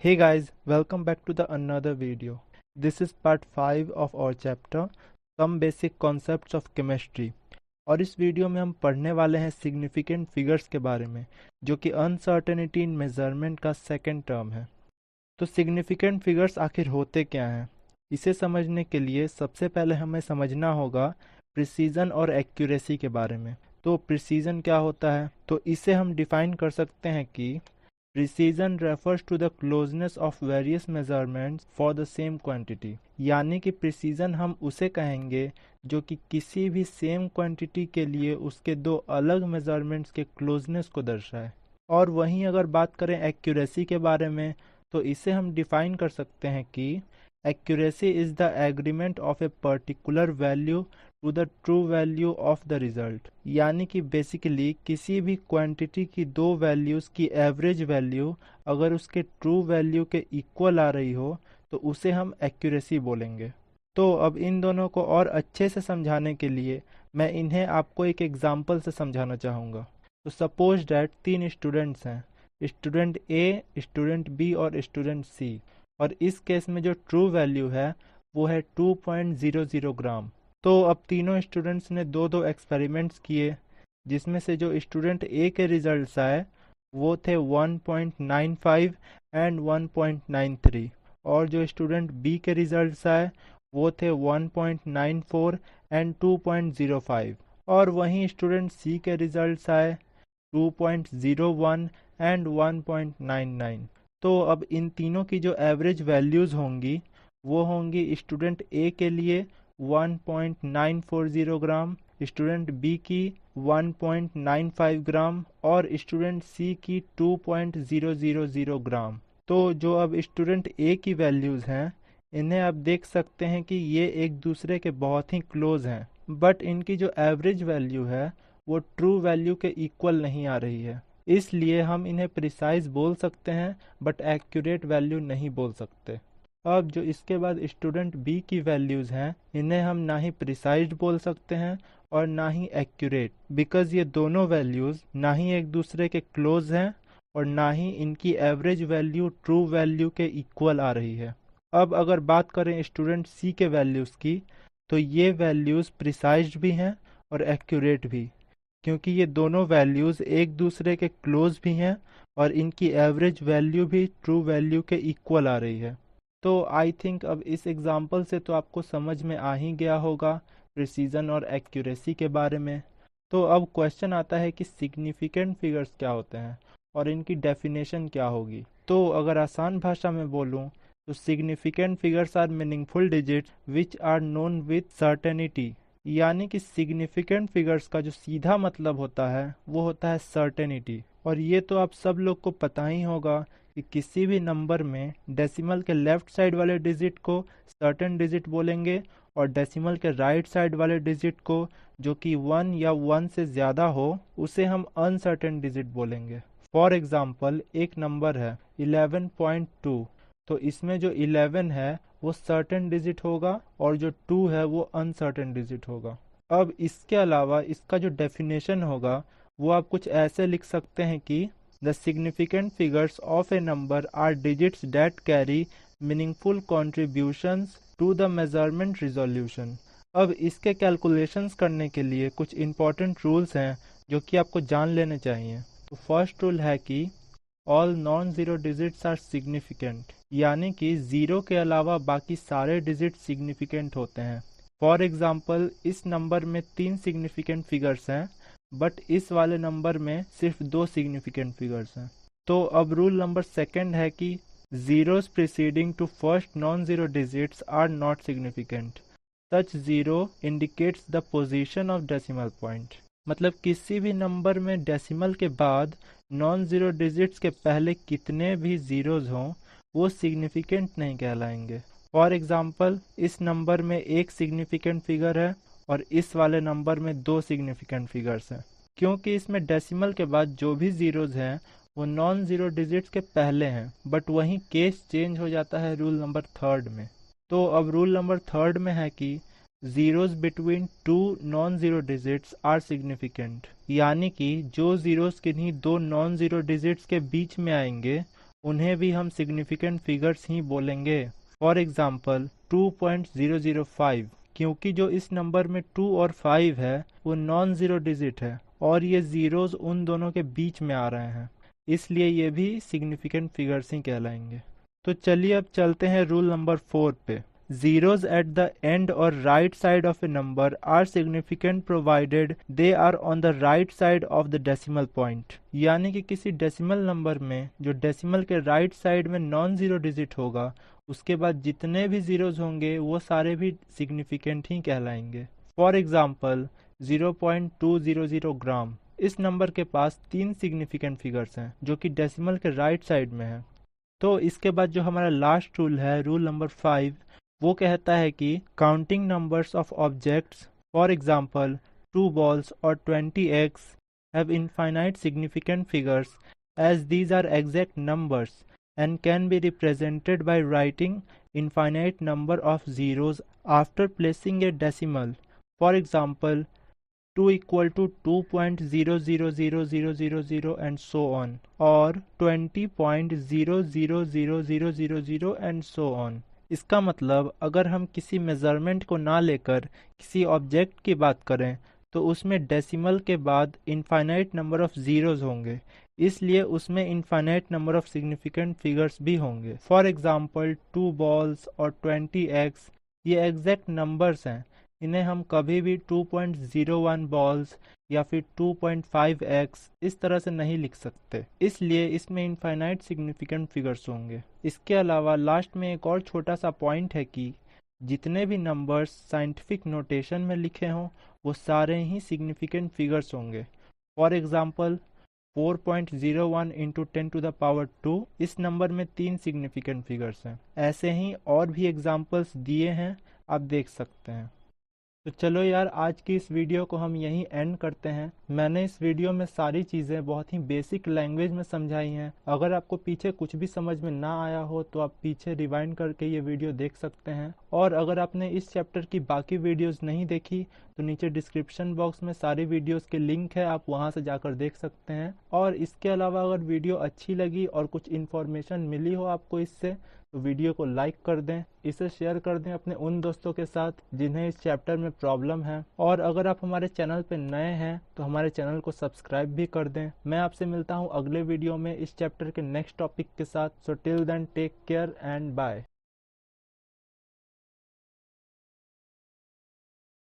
Hey guys, welcome back to the another video. This is part 5 of our chapter Some Basic Concepts of Chemistry. और इस video में हम पढ़ने वाले हैं सिग्निफिकेंट फिगर्स के बारे में, जो कि अनसर्टेनिटी इन मेजरमेंट का सेकंड टर्म है। तो सिग्निफिकेंट फिगर्स आखिर होते क्या हैं? इसे समझने के लिए सबसे पहले हमें समझना होगा प्रिसीजन और एक्यूरेसी के बारे में। तो प्रिसीजन क्या होता है? तो इसे हम डिफाइन कर सकते हैं कि Precision refers to the closeness of various measurements for the same quantity। यानी कि प्रिसीजन हम उसे कहेंगे जो कि किसी भी सेम क्वांटिटी के लिए उसके दो अलग मेजरमेंट्स के क्लोजनेस को दर्शाए। और वहीं अगर बात करें एक्यूरेसी के बारे में, तो इसे हम डिफाइन कर सकते हैं कि accuracy is the agreement of a particular value to the true value of the result. यानी कि बेसिकली किसी भी क्वांटिटी की दो वैल्यूज की एवरेज वैल्यू अगर उसके ट्रू वैल्यू के इक्वल आ रही हो तो उसे हम एक्यूरेसी बोलेंगे। तो अब इन दोनों को और अच्छे से समझाने के लिए मैं इन्हें आपको एक एग्जाम्पल से समझाना चाहूँगा। तो सपोज डैट 3 स्टूडेंट्स हैं, स्टूडेंट ए, स्टूडेंट बी और स्टूडेंट सी। और इस केस में जो ट्रू वैल्यू है वो है 2.00 ग्राम। तो अब तीनों स्टूडेंट्स ने दो दो एक्सपेरिमेंट्स किए, जिसमें से जो स्टूडेंट ए के रिजल्ट्स आए वो थे 1.95 एंड 1.93, और जो स्टूडेंट बी के रिजल्ट्स आए वो थे 1.94 एंड 2.05, और वहीं स्टूडेंट सी के रिजल्ट्स आए 2.01 एंड 1.99। तो अब इन तीनों की जो एवरेज वैल्यूज़ होंगी वो होंगी स्टूडेंट ए के लिए 1.940 ग्राम, स्टूडेंट बी की 1.95 ग्राम और स्टूडेंट सी की 2.000 ग्राम। तो जो अब स्टूडेंट ए की वैल्यूज़ हैं, इन्हें आप देख सकते हैं कि ये एक दूसरे के बहुत ही क्लोज हैं, बट इनकी जो एवरेज वैल्यू है वो ट्रू वैल्यू के इक्वल नहीं आ रही है। इसलिए हम इन्हें प्रिसाइज बोल सकते हैं बट एक्यूरेट वैल्यू नहीं बोल सकते। अब जो इसके बाद स्टूडेंट बी की वैल्यूज़ हैं, इन्हें हम ना ही प्रिसाइज बोल सकते हैं और ना ही एक्यूरेट, बिकॉज ये दोनों वैल्यूज़ ना ही एक दूसरे के क्लोज हैं और ना ही इनकी एवरेज वैल्यू ट्रू वैल्यू के इक्वल आ रही है। अब अगर बात करें स्टूडेंट सी के वैल्यूज़ की, तो ये वैल्यूज़ प्रिसाइज भी हैं और एक्यूरेट भी, क्योंकि ये दोनों वैल्यूज़ एक दूसरे के क्लोज भी हैं और इनकी एवरेज वैल्यू भी ट्रू वैल्यू के इक्वल आ रही है। तो आई थिंक अब इस एग्जाम्पल से तो आपको समझ में आ ही गया होगा प्रिसीजन और एक्यूरेसी के बारे में। तो अब क्वेश्चन आता है कि सिग्निफिकेंट फिगर्स क्या होते हैं और इनकी डेफिनेशन क्या होगी। तो अगर आसान भाषा में बोलूं तो significant figures are meaningful digits which are known with certainty. यानी कि सिग्निफिकेंट फिगर्स का जो सीधा मतलब होता है वो होता है सर्टेनिटी। और ये तो आप सब लोग को पता ही होगा कि किसी भी नंबर में डेसिमल के लेफ्ट साइड वाले डिजिट को सर्टेन डिजिट बोलेंगे और डेसिमल के राइट साइड वाले डिजिट को, जो कि 1 या 1 से ज़्यादा हो, उसे हम अनसर्टेन डिजिट बोलेंगे। फॉर एग्जाम्पल एक नंबर है 11.2, तो इसमें जो 11 है वो सर्टेन डिजिट होगा और जो 2 है वो अनसर्टेन डिजिट होगा। अब इसके अलावा इसका जो डेफिनेशन होगा वो आप कुछ ऐसे लिख सकते हैं कि the significant figures of a number are digits that carry meaningful contributions to the measurement resolution. अब इसके कैलकुलेशंस करने के लिए कुछ इंपॉर्टेंट रूल्स हैं जो कि आपको जान लेने चाहिए। तो फर्स्ट रूल है कि all non zero digits are significant, यानी कि ज़ीरो के अलावा बाकी सारे डिजिट सिग्निफिकेंट होते हैं। फॉर एग्जाम्पल इस नंबर में 3 सिग्निफिकेंट फिगर्स हैं, बट इस वाले नंबर में सिर्फ 2 सिग्निफिकेंट फिगर्स हैं। तो अब रूल नंबर सेकंड है कि zeros preceding to first non-zero digits are not significant. Such zero indicates the position of decimal point. मतलब किसी भी नंबर में डेसिमल के बाद नॉन ज़ीरो डिजिट्स के पहले कितने भी ज़ीरोज़ हों वो सिग्निफिकेंट नहीं कहलाएंगे। फॉर एग्जांपल इस नंबर में एक सिग्निफिकेंट फिगर है और इस वाले नंबर में 2 सिग्निफिकेंट फिगर्स हैं, क्योंकि इसमें डेसिमल के बाद जो भी ज़ीरोज़ हैं वो नॉन ज़ीरो डिजिट्स के पहले हैं। बट वहीं केस चेंज हो जाता है रूल नंबर थर्ड में। तो अब रूल नंबर थर्ड में है कि zeros between 2 non zero digits are significant, यानी कि जो ज़ीरोज़ किन्हीं 2 नॉन ज़ीरो डिजिट्स के बीच में आएंगे उन्हें भी हम सिग्निफिकेंट फिगर्स ही बोलेंगे। फॉर एग्जाम्पल 2.005, क्योंकि जो इस नंबर में 2 और 5 है वो नॉन ज़ीरो डिजिट है और ये ज़ीरोज़ उन दोनों के बीच में आ रहे हैं, इसलिए ये भी सिग्निफिकेंट फिगर्स ही कहलाएंगे। तो चलिए अब चलते हैं रूल नंबर 4 पे। Zeros at the end or right side of a number are significant provided they are on the right side of the decimal point। यानी कि किसी डेसिमल नंबर में जो डेसिमल के राइट साइड में नॉन ज़ीरो डिजिट होगा, उसके बाद जितने भी ज़ीरोज़ होंगे वो सारे भी सिग्निफिकेंट ही कहलाएंगे। फॉर एग्जाम्पल 0.200 ग्राम, इस नंबर के पास 3 सिग्निफिकेंट फिगर्स हैं जो कि डेसिमल के राइट साइड में हैं। तो इसके बाद जो हमारा लास्ट रूल है, रूल नंबर 5, वो कहता है कि counting numbers of objects, for example 2 balls और 20 eggs, have infinite significant figures as these are exact numbers and can be represented by writing infinite number of zeros after placing a decimal. For example, 2 equal to 2.000000 and so on, or 20.000000 and so on. इसका मतलब अगर हम किसी measurement को ना लेकर किसी object की बात करें तो उसमें डेसिमल के बाद इनफाइनाइट नंबर ऑफ ज़ीरोज़ होंगे, इसलिए उसमें infinite number of significant figures भी होंगे। फॉर एग्जांपल 2 balls और 20 eggs, ये एग्जैक्ट नंबर्स हैं, इन्हें हम कभी भी 2.01 balls या फिर 2.5x इस तरह से नहीं लिख सकते, इसलिए इसमें इनफाइनाइट सिग्निफिकेंट फिगर्स होंगे। इसके अलावा लास्ट में एक और छोटा सा पॉइंट है कि जितने भी नंबर्स साइंटिफिक नोटेशन में लिखे हों वो सारे ही सिग्निफिकेंट फिगर्स होंगे। फॉर एग्जांपल 4.01 इंटू 10⁻², इस नंबर में 3 सिग्निफिकेंट फिगर्स हैं। ऐसे ही और भी एग्जांपल्स दिए हैं, आप देख सकते हैं। तो चलो यार, आज की इस वीडियो को हम यहीं एंड करते हैं। मैंने इस वीडियो में सारी चीज़ें बहुत ही बेसिक लैंग्वेज में समझाई हैं। अगर आपको पीछे कुछ भी समझ में ना आया हो तो आप पीछे रिवाइंड करके ये वीडियो देख सकते हैं। और अगर आपने इस चैप्टर की बाकी वीडियोस नहीं देखी तो नीचे डिस्क्रिप्शन बॉक्स में सारी वीडियोस के लिंक है, आप वहां से जाकर देख सकते हैं। और इसके अलावा अगर वीडियो अच्छी लगी और कुछ इन्फॉर्मेशन मिली हो आपको इससे, तो वीडियो को लाइक कर दें, इसे शेयर कर दें अपने उन दोस्तों के साथ जिन्हें इस चैप्टर में प्रॉब्लम है। और अगर आप हमारे चैनल पर नए हैं तो हमारे चैनल को सब्सक्राइब भी कर दें। मैं आपसे मिलता हूं अगले वीडियो में इस चैप्टर के नेक्स्ट टॉपिक के साथ। So till then take care and bye.